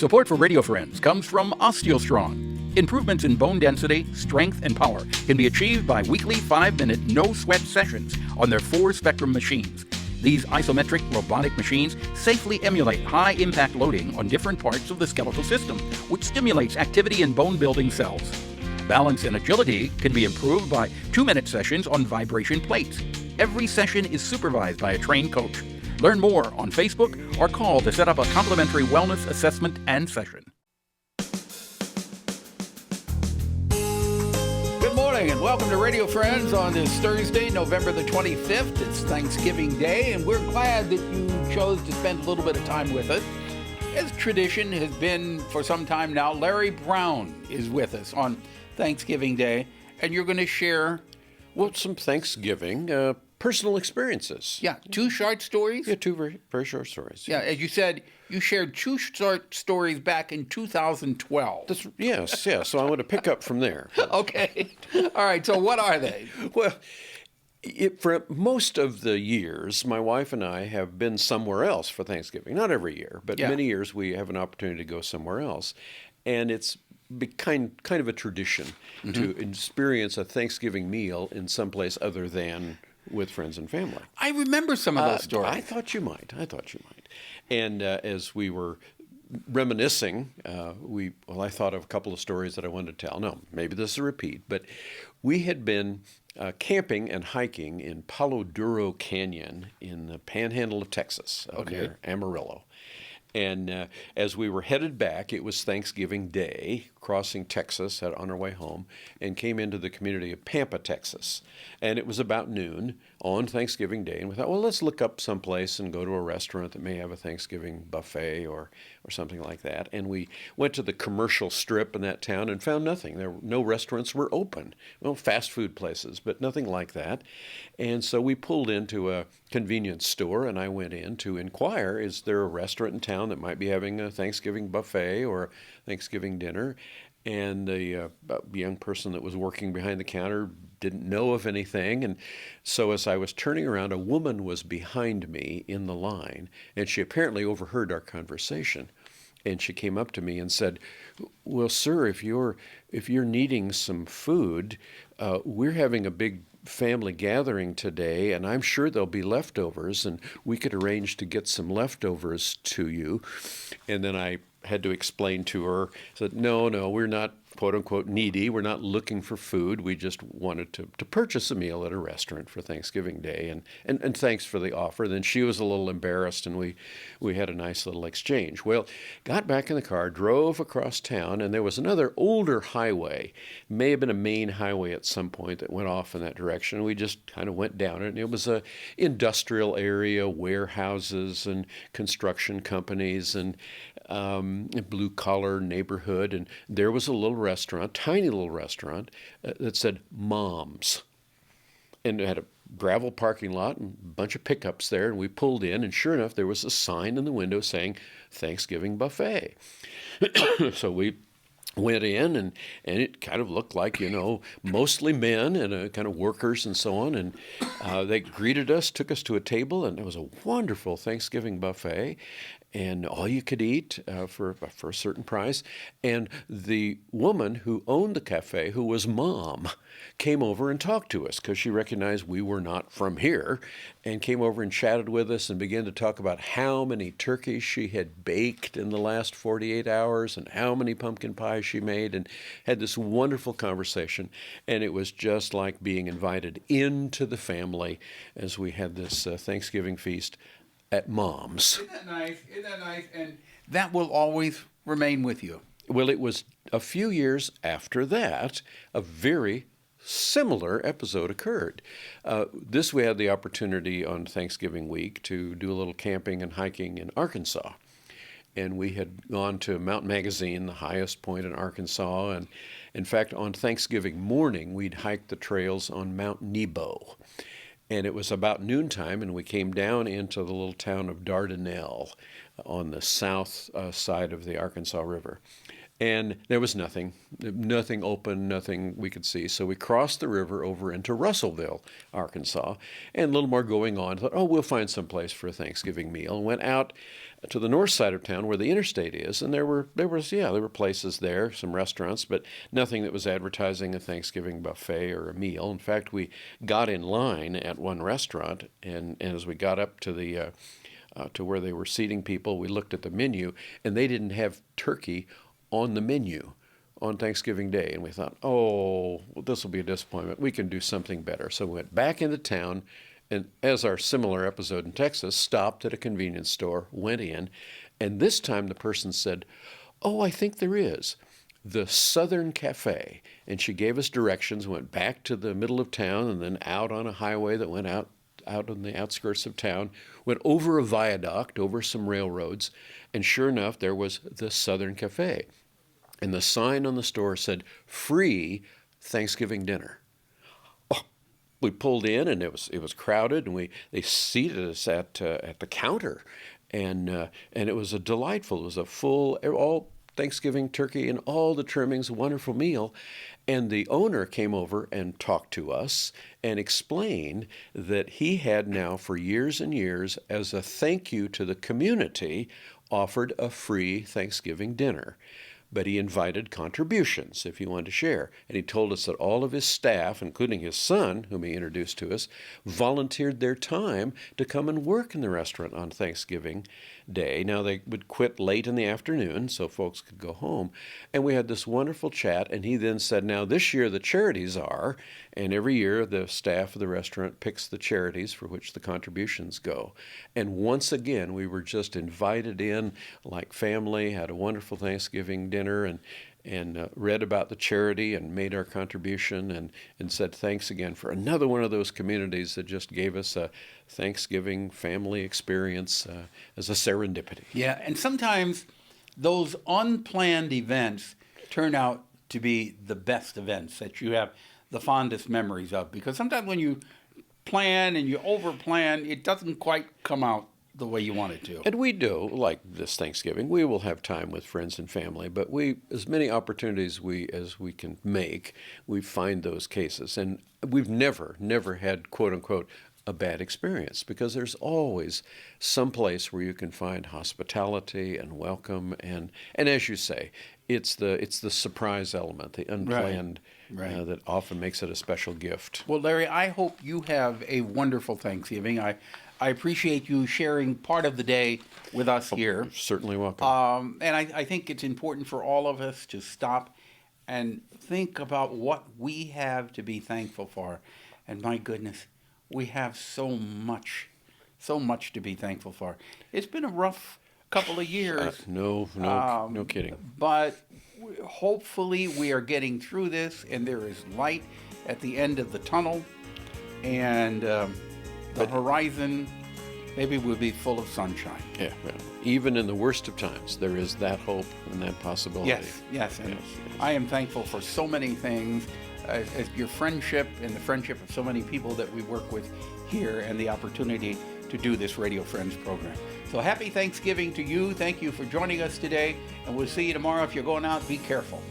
Support for Radio Friends comes from OsteoStrong. Improvements in bone density, strength, and power can be achieved by weekly 5-minute no-sweat sessions on their 4-spectrum machines. These isometric robotic machines safely emulate high-impact loading on different parts of the skeletal system, which stimulates activity in bone-building cells. Balance and agility can be improved by 2-minute sessions on vibration plates. Every session is supervised by a trained coach. Learn more on Facebook or call to set up a complimentary wellness assessment and session. Good morning and welcome to Radio Friends on this Thursday, November the 25th. It's Thanksgiving Day, and we're glad that you chose to spend a little bit of time with us. As tradition has been for some time now, Larry Brown is with us on Thanksgiving Day, and you're going to share... Well, some Thanksgiving personal experiences. Yeah, 2 short stories? Yeah, 2 very, very short stories. Yeah, as you said, you shared 2 short stories back in 2012. Yes, so I want to pick up from there. Okay. All right, so what are they? Well, for most of the years, my wife and I have been somewhere else for Thanksgiving. Not every year, but many years we have an opportunity to go somewhere else. And it's kind of a tradition to experience a Thanksgiving meal in someplace other than with friends and family. I remember some of those stories. I thought you might. And as we were reminiscing, I thought of a couple of stories that I wanted to tell. No, maybe this is a repeat, but we had been camping and hiking in Palo Duro Canyon in the panhandle of Texas, near Amarillo. And as we were headed back, it was Thanksgiving Day, crossing Texas on our way home, and came into the community of Pampa, Texas. And it was about noon on Thanksgiving Day, and we thought, well, let's look up someplace and go to a restaurant that may have a Thanksgiving buffet or something like that. And we went to the commercial strip in that town and found nothing. No restaurants were open. Well, fast food places, but nothing like that. And so we pulled into a convenience store, and I went in to inquire, is there a restaurant in town that might be having a Thanksgiving buffet or a Thanksgiving dinner? And the young person that was working behind the counter didn't know of anything. And so as I was turning around, a woman was behind me in the line, and she apparently overheard our conversation. And she came up to me and said, well, sir, if you're needing some food, we're having a big family gathering today, and I'm sure there'll be leftovers, and we could arrange to get some leftovers to you. And then I had to explain to her, said, no, we're not, quote unquote, needy. We're not looking for food. We just wanted to purchase a meal at a restaurant for Thanksgiving Day, and thanks for the offer. Then she was a little embarrassed, and we had a nice little exchange. Well, got back in the car, drove across town, and there was another older highway, may have been a main highway at some point that went off in that direction. We just kind of went down it, and it was a industrial area, warehouses and construction companies and blue-collar neighborhood, and there was a little restaurant, tiny little restaurant, that said Mom's. And it had a gravel parking lot and a bunch of pickups there, and we pulled in, and sure enough, there was a sign in the window saying Thanksgiving buffet. So we went in, and it kind of looked like, mostly men and kind of workers and so on. And they greeted us, took us to a table, and it was a wonderful Thanksgiving buffet. And all you could eat for a certain price. And the woman who owned the cafe, who was Mom, came over and talked to us because she recognized we were not from here, and came over and chatted with us and began to talk about how many turkeys she had baked in the last 48 hours and how many pumpkin pies she made, and had this wonderful conversation. And it was just like being invited into the family as we had this Thanksgiving feast at Mom's. Isn't that nice? And that will always remain with you. Well, it was a few years after that, a very similar episode occurred. We had the opportunity on Thanksgiving week to do a little camping and hiking in Arkansas. And we had gone to Mount Magazine, the highest point in Arkansas. And in fact, on Thanksgiving morning, we'd hiked the trails on Mount Nebo. And it was about noontime, and we came down into the little town of Dardanelle on the south side of the Arkansas River. And there was nothing open, nothing we could see. So we crossed the river over into Russellville, Arkansas, and a little more going on. Thought, oh, we'll find some place for a Thanksgiving meal. And went out to the north side of town where the interstate is, and there were places there, some restaurants, but nothing that was advertising a Thanksgiving buffet or a meal. In fact, we got in line at one restaurant, and as we got up to the to where they were seating people, we looked at the menu, and they didn't have turkey on the menu on Thanksgiving Day. And we thought, oh, well, this will be a disappointment. We can do something better. So we went back into town, and as our similar episode in Texas, stopped at a convenience store, went in, and this time the person said, oh, I think there is. The Southern Cafe. And she gave us directions, went back to the middle of town, and then out on a highway that went out on the outskirts of town, went over a viaduct, over some railroads, and sure enough, there was the Southern Cafe. And the sign on the store said, free Thanksgiving dinner. Oh, we pulled in, and it was crowded, and they seated us at the counter, and it was it was a full, all Thanksgiving turkey and all the trimmings, a wonderful meal. And the owner came over and talked to us and explained that he had now for years and years, as a thank you to the community, offered a free Thanksgiving dinner. But he invited contributions if you wanted to share. And he told us that all of his staff, including his son, whom he introduced to us, volunteered their time to come and work in the restaurant on Thanksgiving Day. Now, they would quit late in the afternoon so folks could go home. And we had this wonderful chat. And he then said, now this year the charities are, and every year the staff of the restaurant picks the charities for which the contributions go. And once again, we were just invited in like family, had a wonderful Thanksgiving dinner, and read about the charity and made our contribution and said thanks again for another one of those communities that just gave us a Thanksgiving family experience as a serendipity. Yeah, and sometimes those unplanned events turn out to be the best events that you have the fondest memories of, because sometimes when you plan and you overplan, it doesn't quite come out the way you want it to. And we do, like this Thanksgiving, we will have time with friends and family, but as many opportunities as we can make, we find those cases. And we've never had, quote unquote, a bad experience, because there's always some place where you can find hospitality and welcome, and as you say, it's the surprise element, the unplanned, right. That often makes it a special gift. Well, Larry, I hope you have a wonderful Thanksgiving. I appreciate you sharing part of the day with us here. You're certainly welcome. And I think it's important for all of us to stop and think about what we have to be thankful for. And my goodness, we have so much to be thankful for. It's been a rough couple of years. No kidding. But hopefully we are getting through this, and there is light at the end of the tunnel, and the horizon maybe will be full of sunshine. Yeah, well, even in the worst of times, there is that hope and that possibility. Yes. And I am thankful for so many things, as your friendship and the friendship of so many people that we work with here, and the opportunity to do this Radio Friends program. So happy Thanksgiving to you. Thank you for joining us today, and we'll see you tomorrow. If you're going out, be careful.